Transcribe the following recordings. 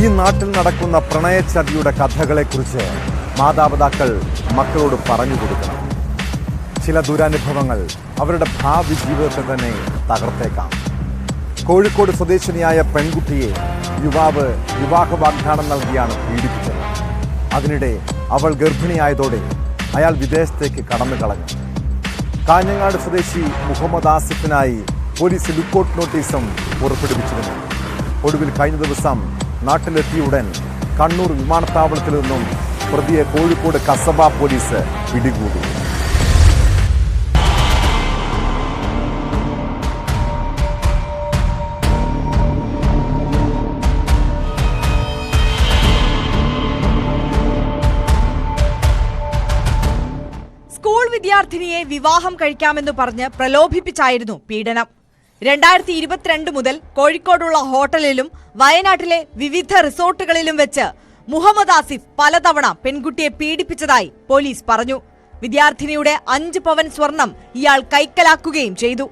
ഈ നാട്ടിൽ നടക്കുന്ന പ്രണയച്ചതിയുടെ കഥകളെക്കുറിച്ച് മാതാപിതാക്കൾ മക്കളോട് പറഞ്ഞു കൊടുക്കണം. ചില ദുരനുഭവങ്ങൾ അവരുടെ ഭാവി ജീവിതത്തെ തന്നെ തകർത്തേക്കാം. കോഴിക്കോട് സ്വദേശിനിയായ പെൺകുട്ടിയെ യുവാവ് വിവാഹ വാഗ്ദാനം നൽകിയാണ് പീഡിപ്പിച്ചത്. അതിനിടെ അവൾ ഗർഭിണിയായതോടെ അയാൾ വിദേശത്തേക്ക് കടന്നു കളഞ്ഞു. കാഞ്ഞങ്ങാട് സ്വദേശി മുഹമ്മദ് ആസിഫിനായി പോലീസ് ലുക്കൌട്ട് നോട്ടീസും പുറപ്പെടുവിച്ചിരുന്നു. ഒടുവിൽ കഴിഞ്ഞ ദിവസം നാട്ടിലെത്തിയ ഉടൻ കണ്ണൂർ വിമാനത്താവളത്തിൽ നിന്നും പ്രതിയെ കോഴിക്കോട് കസബ പോലീസ് പിടികൂടി. സ്കൂൾ വിദ്യാർത്ഥിനിയെ വിവാഹം കഴിക്കാമെന്ന് പറഞ്ഞ് പ്രലോഭിപ്പിച്ചായിരുന്നു പീഡനം. 2022 മുതൽ കോഴിക്കോടുള്ള ഹോട്ടലിലും വയനാട്ടിലെ വിവിധ റിസോർട്ടുകളിലും വെച്ച് മുഹമ്മദ് ആസിഫ് പലതവണ പെൺകുട്ടിയെ പീഡിപ്പിച്ചതായി പോലീസ് പറഞ്ഞു. വിദ്യാർത്ഥിനിയുടെ 5 പവൻ സ്വർണം ഇയാൾ കൈക്കലാക്കുകയും ചെയ്തു.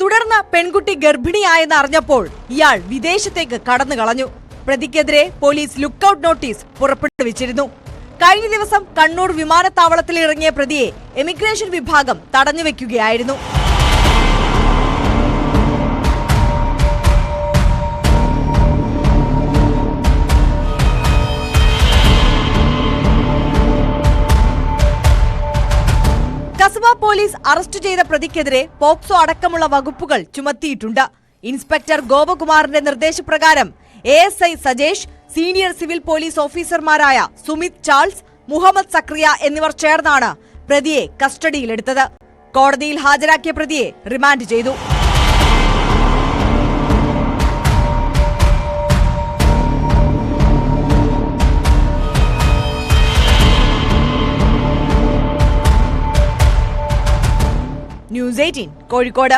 തുടർന്ന് പെൺകുട്ടി ഗർഭിണിയായെന്ന് അറിഞ്ഞപ്പോൾ ഇയാൾ വിദേശത്തേക്ക് കടന്നു കളഞ്ഞു. പ്രതിക്കെതിരെ പോലീസ് ലുക്കൌട്ട് നോട്ടീസ് പുറപ്പെടുവിച്ചിരുന്നു. കഴിഞ്ഞ ദിവസം കണ്ണൂർ വിമാനത്താവളത്തിൽ ഇറങ്ങിയ പ്രതിയെ എമിഗ്രേഷൻ വിഭാഗം തടഞ്ഞുവെക്കുകയായിരുന്നു. കസബ പോലീസ് അറസ്റ്റ് ചെയ്ത പ്രതിക്കെതിരെ പോക്സോ അടക്കമുള്ള വകുപ്പുകൾ ചുമത്തിയിട്ടുണ്ട്. ഇൻസ്പെക്ടർ ഗോപകുമാറിന്റെ നിർദ്ദേശപ്രകാരം ASI Sajesh, senior civil police ഓഫീസർമാരായ സുമിത് ചാൾസ്, മുഹമ്മദ് സക്രിയ എന്നിവർ ചേർന്നാണ് പ്രതിയെ കസ്റ്റഡിയിലെടുത്തത്. കോടതിയിൽ ഹാജരാക്കിയ പ്രതിയെ റിമാൻഡ് ചെയ്തു. ന്യൂസ് 18 കോഴിക്കോട്.